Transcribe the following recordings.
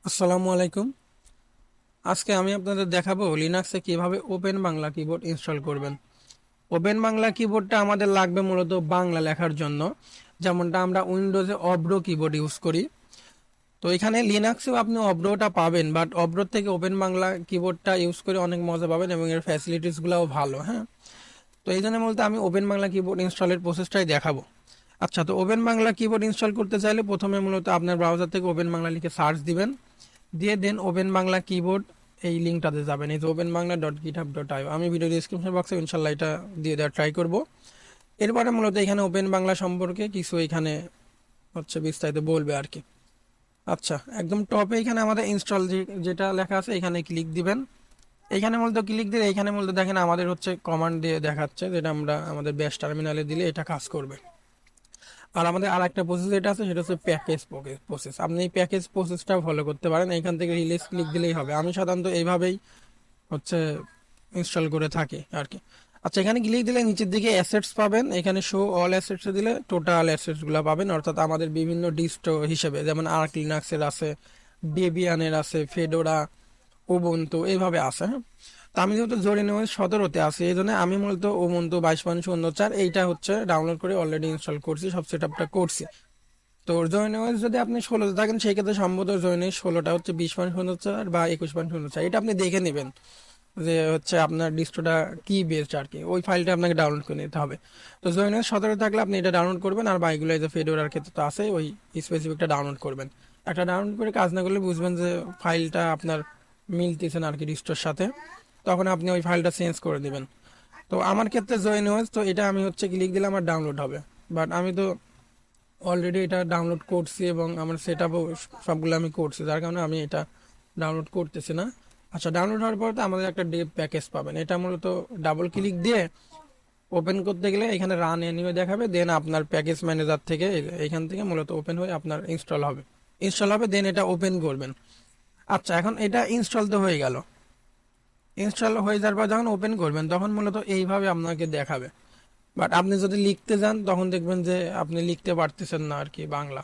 আসসালামু আলাইকুম। আজকে আমি আপনাদের দেখাবো লিনাক্সে কিভাবে ওপেন বাংলা কিবোর্ড ইনস্টল করবেন। ওপেন বাংলা কিবোর্ডটা আমাদের লাগবে মূলত বাংলা লেখার জন্য, যেমনটা আমরা উইন্ডোজে অব্রো কিবোর্ড ইউজ করি। তো এখানে লিনাক্সেও আপনি অব্রোটা পাবেন, বাট অব্রোর থেকে ওপেন বাংলা কিবোর্ডটা ইউজ করে অনেক মজা পাবেন এবং এর ফ্যাসিলিটিসগুলোও ভালো। হ্যাঁ, তো এই জন্য বলতে আমি ওপেন বাংলা কিবোর্ড ইনস্টলের প্রসেসটাই দেখাবো। আচ্ছা, তো ওপেন বাংলা কিবোর্ড ইনস্টল করতে চাইলে প্রথমে মূলত আপনার ব্রাউজার থেকে ওপেন বাংলা লিখে সার্চ দিবেন, দিয়ে দেন ওপেন বাংলা কিবোর্ড এই লিঙ্কটাতে যাবেন, এই যে openbangla.github.io। আমি ভিডিও ডিসক্রিপশন বক্সে ইনশাল্লাহ এটা দিয়ে দেওয়ার ট্রাই করব। এরপরে মূলত এখানে ওপেন বাংলা সম্পর্কে কিছু এখানে বিস্তারিত বলবে আর কি। আচ্ছা, একদম টপে এখানে আমাদের ইনস্টল যেটা লেখা আছে এখানে ক্লিক দিবেন। এখানে মূলত ক্লিক দিলে এখানে মূলত দেখেন আমাদের কমান্ড দিয়ে দেখাচ্ছে, যেটা আমরা আমাদের ব্যাশ টার্মিনালে দিলে এটা কাজ করবে। আর আমাদের আর একটা প্রসেস যেটা আছে সেটা হচ্ছে প্যাকেজ প্রসেস। আপনি এই প্যাকেজ প্রসেসটা ফলো করতে পারেন, এইখান থেকে রিলিজ ক্লিক দিলেই হবে। আমি সাধারণত এইভাবেই হচ্ছে ইনস্টল করে থাকি আর কি। আচ্ছা, এখানে ক্লিক দিলে নিচের দিকে অ্যাসেটস পাবেন, এখানে শো অল অ্যাসেটস দিলে টোটাল অ্যাসেটস গুলো পাবেন, অর্থাৎ আমাদের বিভিন্ন ডিস্ট্রো হিসেবে, যেমন আর্ক লিনাক্সের আছে, ডেবিয়ানের আছে, ফেডোরা, উবুন্টু এইভাবে আছে। হ্যাঁ, তো আমি যেহেতু জরি নেওয়া 17-তে আছি, এই জন্য আমি মূলত উবুন্টু 22.04 এইটা ডাউনলোড করে অলরেডি ইনস্টল করছি, সব সেট আপটা করছি। তো জয়েন ওএস যদি আপনি 16-তে থাকেন সেই ক্ষেত্রে সম্ভবত জয়েন ওএস 16টা 20.04 বা 21.04, এটা আপনি দেখে নেবেন যে আপনার ডিস্ট্রোটা কি বেসড আর কি, ওই ফাইলটা আপনাকে ডাউনলোড করে নিতে হবে। তো জয়েন ওএস 17 থাকলে আপনি এটা ডাউনলোড করবেন, আর বাইগুলো এই যে ফেডোরার ক্ষেত্রে তো আছে, ওই স্পেসিফিকটা ডাউনলোড করবেন। একটা ডাউনলোড করে কাজ না করলে বুঝবেন যে ফাইলটা আপনার মিলতেছে না আর কি ডিস্ট্রোর সাথে, তখন আপনি ওই ফাইলটা চেঞ্জ করে দিবেন। তো আমার ক্ষেত্রে জয়েন ওএস, তো এটা আমি ক্লিক দিলে আমার ডাউনলোড হবে, বাট আমি তো অলরেডি এটা ডাউনলোড করছি এবং আমার সেট আপও সবগুলো আমি করছি, যার কারণে আমি এটা ডাউনলোড করতেছি না। আচ্ছা, ডাউনলোড হওয়ার পর তো আমাদের একটা ডেভ প্যাকেজ পাবেন, এটা মূলত ডাবল ক্লিক দিয়ে ওপেন করতে গেলে এখানে রান এনিওয়ে দেখাবে, দেন আপনার প্যাকেজ ম্যানেজার থেকে এখান থেকে মূলত ওপেন হয়ে আপনার ইনস্টল হবে, দেন এটা ওপেন করবেন। আচ্ছা, এখন এটা ইনস্টল তো হয়ে গেল। ইনস্টল হয়ে যাওয়ার পর যখন ওপেন করবেন তখন মূলত এইভাবে আপনাকে দেখাবে, বাট আপনি যদি লিখতে যান তখন দেখবেন যে আপনি লিখতে পারতেছেন না আর কি বাংলা।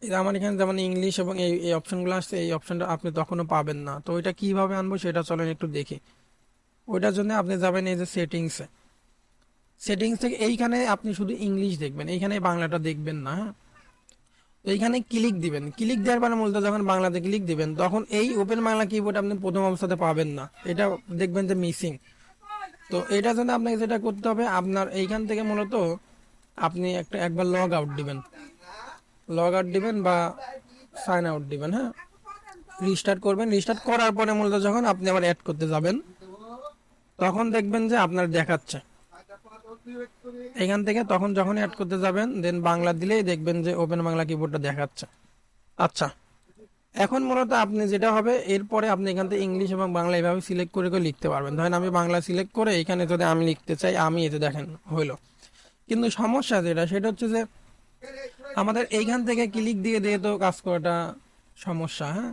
এটা আমার এখানে যেমন ইংলিশ এবং এই এই অপশনগুলো আসছে, এই অপশনটা আপনি তখনও পাবেন না। তো ওইটা কিভাবে আনবো সেটা চলেন একটু দেখি। ওইটার জন্য আপনি যাবেন এই যে সেটিংসে, সেটিংস থেকে এইখানে আপনি শুধু ইংলিশ দেখবেন, এইখানে বাংলাটা দেখবেন না। হ্যাঁ, তো এইখানে ক্লিক দিবেন, ক্লিক দেওয়ার পরে মূলত যখন বাংলাতে ক্লিক দিবেন তখন এই ওপেন বাংলা কিবোর্ড আপনি প্রথম অবস্থাতে পাবেন না, এটা দেখবেন যে মিসিং। তো এটার জন্য আপনাকে যেটা করতে হবে, আপনার এইখান থেকে মূলত আপনি একবার লগ আউট দিবেন বা সাইন আউট দিবেন। হ্যাঁ, রিস্টার্ট করবেন, রিস্টার্ট করার পরে মূলত যখন আপনি আবার অ্যাড করতে যাবেন তখন দেখবেন যে আপনার দেখাচ্ছে এখান থেকে, তখন যখন অ্যাড করতে যাবেন দেন বাংলা দিলেই দেখবেন যে ওপেন বাংলা কিবোর্ডটা দেখাচ্ছে। আচ্ছা, এখন মূলত আপনি যেটা হবে এরপরে আপনি এখান থেকে ইংলিশ এবং বাংলা এভাবে সিলেক্ট করে করে লিখতে পারবেন। ধরেন আমি বাংলা সিলেক্ট করে এখানে যদি আমি লিখতে চাই, আমি এতে দেখেন হইলো। কিন্তু সমস্যা যেটা সেটা হচ্ছে যে আমাদের এইখান থেকে ক্লিক দিয়ে দিয়ে তো কাজ করাটা সমস্যা। হ্যাঁ,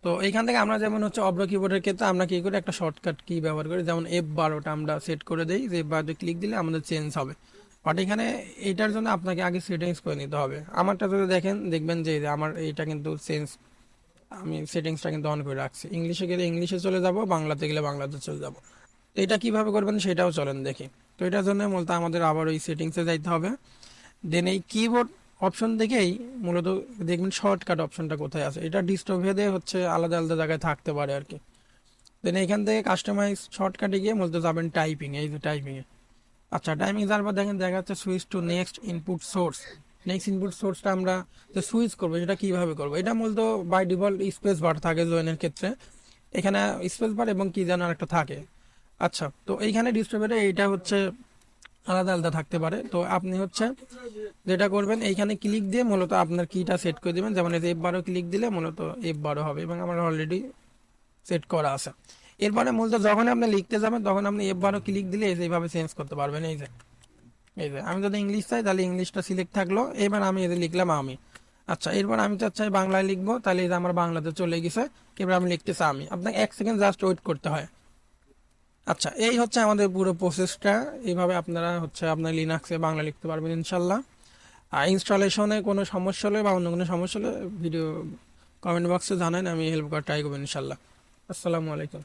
তো এইখান থেকে আমরা যেমন অব্র কিবোর্ডের ক্ষেত্রে আমরা কি করি, একটা শর্টকাট কি ব্যবহার করি, যেমন F12টা আমরা সেট করে দেই, যে F12 ক্লিক দিলে আমাদের চেঞ্জ হবে। বাট এখানে এইটার জন্য আপনাকে আগে সেটিংস করে নিতে হবে। আমারটা যদি দেখবেন যে এই যে আমার এইটা কিন্তু চেঞ্জ, আমি সেটিংসটা কিন্তু অন করে রাখছি। ইংলিশে গেলে ইংলিশে চলে যাব, বাংলাতে গেলে বাংলাতে চলে যাব। তো এটা কিভাবে করবেন সেটাও চলেন দেখি। তো এটার জন্য মূলত আমাদের আবার ওই সেটিংসে যাইতে হবে, দেন এই কিবোর্ড অপশন থেকেই মূলত দেখবেন শর্টকাট অপশনটা কোথায় আছে, এটা ডিস্ট্রো ভেদে আলাদা আলাদা জায়গায় থাকতে পারে আর কি। দেন এখান থেকে কাস্টমাইজ শর্টকাটে গিয়ে মূলত যাবেন টাইপিং, এই যে টাইপিং এ। আচ্ছা, টাইপিং যাওয়ার পর দেখেন দেখা যাচ্ছে switch to next input source. Next input সোর্সটা আমরা যে সুইচ করবো সেটা কিভাবে করবো, এটা মূলত বাই ডিফল্ট স্পেস বার থাকে জয়েনের ক্ষেত্রে, এখানে স্পেস বার এবং কি যেন একটা থাকে। আচ্ছা, তো এইখানে ডিস্ট্রিবিউটার এইটা আলাদা আলাদা থাকতে পারে। তো আপনি যেটা করবেন এইখানে ক্লিক দিয়ে মূলত আপনার কিটা সেট করে দিবেন, যেমন এই যে F12 ক্লিক দিলে মূলত F12 হবে এবং আমার অলরেডি সেট করা আছে। এরপরে মূলত যখন আপনি লিখতে যাবেন তখন আপনি F12 ক্লিক দিলে এইভাবে চেঞ্জ করতে পারবেন। এই যে আমি যদি ইংলিশ চাই তাহলে ইংলিশটা সিলেক্ট থাকলো, এবার আমি এই যে লিখলাম আমি। আচ্ছা, এরপর আমি চাই বাংলায় লিখবো, তাহলে এই যে আমার বাংলাতে চলে গেছে। এবার আমি লিখতেছি আমি, আপনাকে 1 সেকেন্ড জাস্ট ওয়েট করতে হয়। আচ্ছা, এই আমাদের পুরো প্রসেসটা, এইভাবে আপনারা আপনার লিনাক্সে বাংলা লিখতে পারবেন ইনশাল্লাহ। আর ইনস্টলেশনে কোনো সমস্যা হলে বা অন্য কোনো সমস্যা হলে ভিডিও কমেন্ট বক্সে জানান, আমি হেল্প করার ট্রাই করবো ইনশাল্লাহ। আসসালামু আলাইকুম।